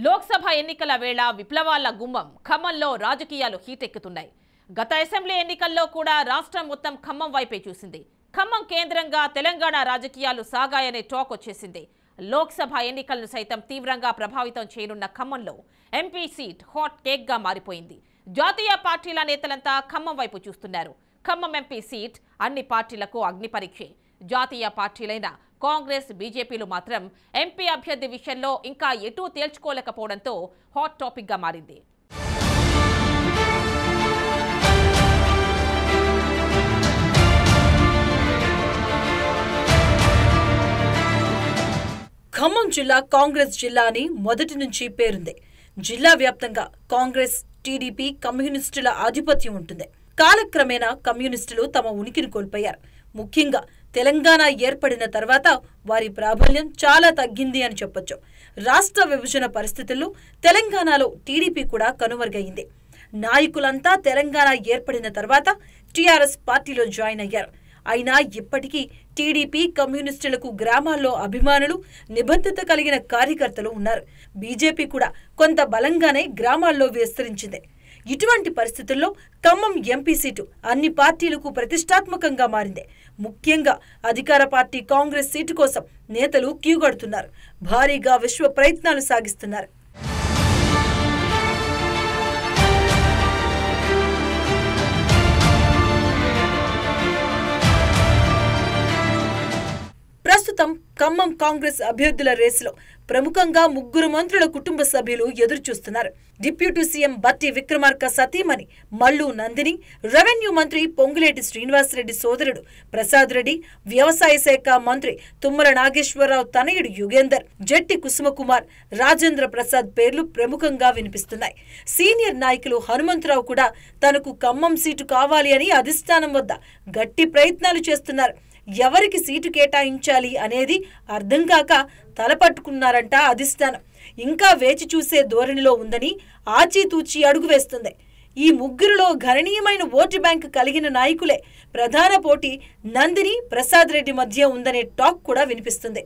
లోక్సభ ఎన్నికల వేళ విప్లవాల గుమ్మం ఖమ్మంలో రాజకీయాలు హీటెక్కుతున్నాయి. గత అసెంబ్లీ ఎన్నికల్లో కూడా రాష్ట్రం మొత్తం ఖమ్మం వైపే చూసింది. ఖమ్మం కేంద్రంగా తెలంగాణ రాజకీయాలు సాగాయనే టాక్ వచ్చేసింది. లోక్సభ ఎన్నికలను సైతం తీవ్రంగా ప్రభావితం చేయనున్న ఖమ్మంలో ఎంపీ సీట్ హాట్ కేక్ గా మారిపోయింది. జాతీయ పార్టీల నేతలంతా ఖమ్మం వైపు చూస్తున్నారు. ఖమ్మం ఎంపీ సీట్ అన్ని పార్టీలకు అగ్నిపరీక్షే. జాతీయ పార్టీలైన కాంగ్రెస్, బీజేపీలు మాత్రం ఎంపీ అభ్యర్థి విషయంలో ఇంకా ఎటూ తేల్చుకోలేకపోవడంతో హాట్ టాపిక్ గా మారింది. ఖమ్మం జిల్లా కాంగ్రెస్ జిల్లా అని మొదటి నుంచి పేరుంది. జిల్లా వ్యాప్తంగా కాంగ్రెస్, టీడీపీ, కమ్యూనిస్టుల ఆధిపత్యం ఉంటుంది. కాలక్రమేణా కమ్యూనిస్టులు తమ ఉనికిని కోల్పోయారు. ముఖ్యంగా తెలంగాణ ఏర్పడిన తర్వాత వారి ప్రాబల్యం చాలా తగ్గింది అని చెప్పొచ్చు. రాష్ట్ర విభజన పరిస్థితుల్లో తెలంగాణలో టీడీపీ కూడా కనుమరుగైంది. నాయకులంతా తెలంగాణ ఏర్పడిన తర్వాత టీఆర్ఎస్ పార్టీలో జాయిన్ అయ్యారు. అయినా ఇప్పటికీ టీడీపీ, కమ్యూనిస్టులకు గ్రామాల్లో అభిమానులు, నిబద్ధత కలిగిన కార్యకర్తలు ఉన్నారు. బీజేపీ కూడా కొంత బలంగానే గ్రామాల్లో విస్తరించింది. ఇటువంటి పరిస్థితుల్లో ఖమ్మం ఎంపీ సీటు అన్ని పార్టీలకు ప్రతిష్టాత్మకంగా మారింది. ముఖ్యంగా అధికార పార్టీ కాంగ్రెస్ సీటు కోసం నేతలు క్యూగడుతున్నారు. భారీగా విశ్వ ప్రయత్నాలు సాగిస్తున్నారు. ప్రస్తుతం ఖమ్మం కాంగ్రెస్ అభ్యర్థుల రేసులో ప్రముఖంగా ముగ్గురు మంత్రుల కుటుంబ సభ్యులు ఎదురుచూస్తున్నారు. డిప్యూటీ సీఎం బట్టి విక్రమార్క సతీమణి మల్లు నందిని, రెవెన్యూ మంత్రి పొంగులేటి శ్రీనివాసరెడ్డి సోదరుడు ప్రసాద్ రెడ్డి, వ్యవసాయ శాఖ మంత్రి తుమ్మల నాగేశ్వరరావు తనయుడు యుగేందర్, జట్టి కుసుమకుమార్, రాజేంద్ర ప్రసాద్ పేర్లు ప్రముఖంగా వినిపిస్తున్నాయి. సీనియర్ నాయకులు హనుమంతరావు కూడా తనకు ఖమ్మం సీటు కావాలి అని అధిష్టానం వద్ద గట్టి ప్రయత్నాలు చేస్తున్నారు. ఎవరికి సీటు కేటాయించాలి అనేది అర్థం కాక తలపట్టుకున్నారంట అధిష్టానం. ఇంకా వేచి చూసే ధోరణిలో ఉందని ఆచితూచి అడుగు వేస్తుంది. ఈ ముగ్గురులో గణనీయమైన ఓటు బ్యాంకు కలిగిన నాయకులే ప్రధాన పోటీ నందిని, ప్రసాద్ రెడ్డి మధ్య ఉందనే టాక్ కూడా వినిపిస్తుంది.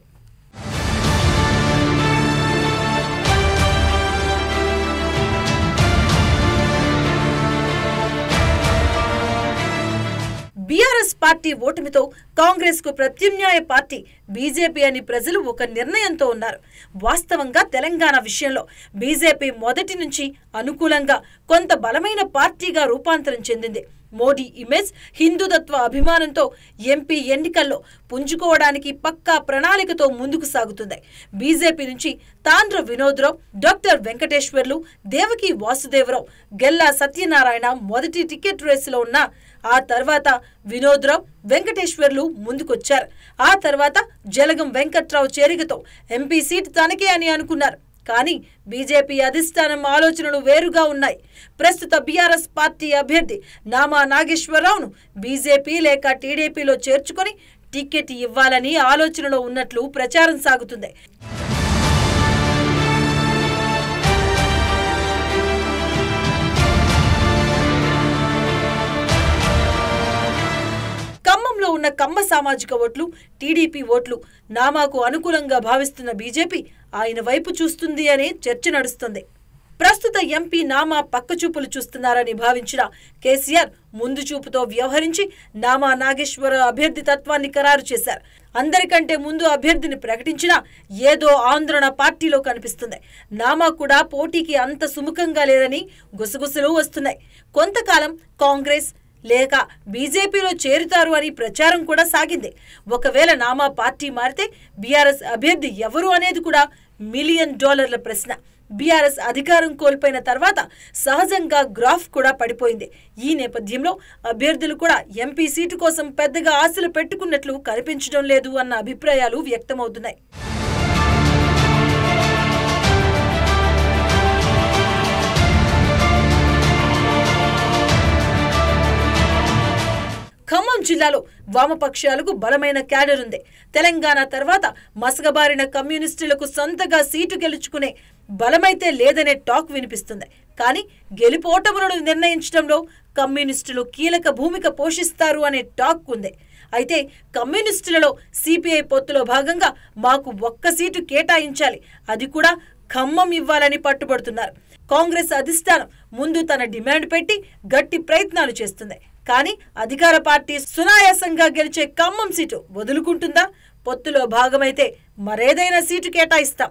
బీఆర్ఎస్ పార్టీ ఓటమితో కాంగ్రెస్ కు ప్రత్యామ్నాయ పార్టీ బీజేపీ అని ప్రజలు ఒక నిర్ణయంతో ఉన్నారు. వాస్తవంగా తెలంగాణ విషయంలో బీజేపీ మొదటి నుంచి అనుకూలంగా కొంత బలమైన పార్టీగా రూపాంతరం చెందింది. మోడీ ఇమేజ్, హిందూతత్వ అభిమానంతో ఎంపీ ఎన్నికల్లో పుంజుకోవడానికి పక్కా ప్రణాళికతో ముందుకు సాగుతుంది. బీజేపీ నుంచి తాండ్ర వినోద్రావు, డాక్టర్ వెంకటేశ్వర్లు, దేవకి వాసుదేవరావు, గెల్లా సత్యనారాయణ మొదటి టికెట్ రేసులో ఉన్న ఆ తర్వాత వినోద్రావు, వెంకటేశ్వర్లు ముందుకొచ్చారు. ఆ తర్వాత జలగం వెంకట్రావు చేరికతో ఎంపీ సీటు తనకే అని అనుకున్నారు. కానీ బీజేపీ అధిష్టానం ఆలోచనలు వేరుగా ఉన్నాయి. ప్రస్తుత బీఆర్ఎస్ పార్టీ అభ్యర్థి నామా నాగేశ్వరరావును బీజేపీ లేక టీడీపీలో చేర్చుకొని టికెట్ ఇవ్వాలని ఆలోచనలో ఉన్నట్లు ప్రచారం సాగుతుంది. ఖమ్మంలో ఉన్న కమ్మ సామాజిక ఓట్లు, టీడీపీ ఓట్లు నామాకు అనుకూలంగా భావిస్తున్న బీజేపీ ఆయన వైపు చూస్తుంది అనే చర్చ నడుస్తుంది. ప్రస్తుత ఎంపీ నామా పక్కచూపులు చూస్తున్నారని భావించిన కేసీఆర్ ముందు చూపుతో వ్యవహరించి నామా నాగేశ్వర అభ్యర్థి తత్వాన్ని ఖరారు చేశారు. అందరికంటే ముందు అభ్యర్థిని ప్రకటించినా ఏదో ఆందోళన పార్టీలో కనిపిస్తుంది. నామా కూడా పోటీకి అంత సుముఖంగా లేదని గుసగుసలు వస్తున్నాయి. కొంతకాలం కాంగ్రెస్ లేక బీజేపీలో చేరుతారు అని ప్రచారం కూడా సాగింది. ఒకవేళ నామా పార్టీ మారితే బీఆర్ఎస్ అభ్యర్థి ఎవరు అనేది కూడా $1 మిలియన్ ప్రశ్న. బీఆర్ఎస్ అధికారం కోల్పోయిన తర్వాత సహజంగా గ్రాఫ్ కూడా పడిపోయింది. ఈ నేపథ్యంలో అభ్యర్థులు కూడా ఎంపీ సీటు కోసం పెద్దగా ఆశలు పెట్టుకున్నట్లు కనిపించడం లేదు అన్న అభిప్రాయాలు వ్యక్తమవుతున్నాయి. ఖమ్మం జిల్లాలో వామపక్షాలకు బలమైన క్యాడర్ ఉంది. తెలంగాణ తర్వాత మసగబారిన కమ్యూనిస్టులకు సొంతగా సీటు గెలుచుకునే బలమైతే లేదనే టాక్ వినిపిస్తుంది. కానీ గెలుపోటములను నిర్ణయించడంలో కమ్యూనిస్టులు కీలక భూమిక పోషిస్తారు అనే టాక్ ఉంది. అయితే కమ్యూనిస్టులలో సిపిఐ పొత్తులో భాగంగా మాకు ఒక్క సీటు కేటాయించాలి, అది కూడా ఖమ్మం ఇవ్వాలని పట్టుబడుతున్నారు. కాంగ్రెస్ అధిష్టానం ముందు తన డిమాండ్ పెట్టి గట్టి ప్రయత్నాలు చేస్తుంది. కానీ అధికార పార్టీ సునాయాసంగా గెలిచే ఖమ్మం సీటు వదులుకుంటుందా? పొత్తులో భాగమైతే మరేదైనా సీటు కేటాయిస్తాం.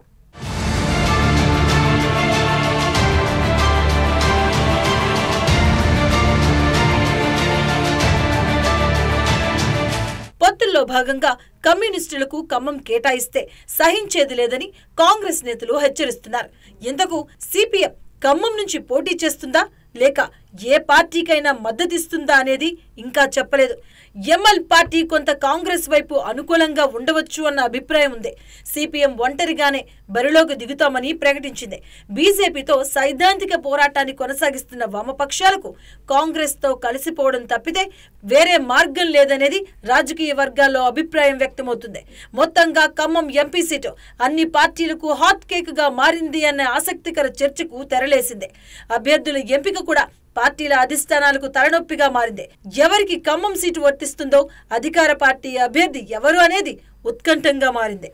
పొత్తుల్లో భాగంగా కమ్యూనిస్టులకు ఖమ్మం కేటాయిస్తే సహించేది లేదని కాంగ్రెస్ నేతలు హెచ్చరిస్తున్నారు. ఇంతకు సిపిఎం ఖమ్మం నుంచి పోటీ చేస్తుందా లేక ఏ పార్టీకైనా మద్దతిస్తుందా అనేది ఇంకా చెప్పలేదు. ఎంఎల్ పార్టీ కొంత కాంగ్రెస్ వైపు అనుకూలంగా ఉండవచ్చు అన్న అభిప్రాయం ఉంది. సిపిఎం ఒంటరిగానే బరిలోకి దిగుతామని ప్రకటించింది. బీజేపీతో సైద్ధాంతిక పోరాటాన్ని కొనసాగిస్తున్న వామపక్షాలకు కాంగ్రెస్తో కలిసిపోవడం తప్పితే వేరే మార్గం లేదనేది రాజకీయ వర్గాల్లో అభిప్రాయం వ్యక్తమవుతుంది. మొత్తంగా ఖమ్మం ఎంపీ సీటు అన్ని పార్టీలకు హాట్ కేక్ గా మారింది అనే ఆసక్తికర చర్చకు తెరలేసింది. అభ్యర్థుల ఎంపిక కూడా పార్టీల అధిష్టానాలకు తలనొప్పిగా మారింది. ఎవరికి ఖమ్మం సీటు వర్తిస్తుందో, అధికార పార్టీ అభ్యర్థి ఎవరు అనేది ఉత్కంఠంగా మారింది.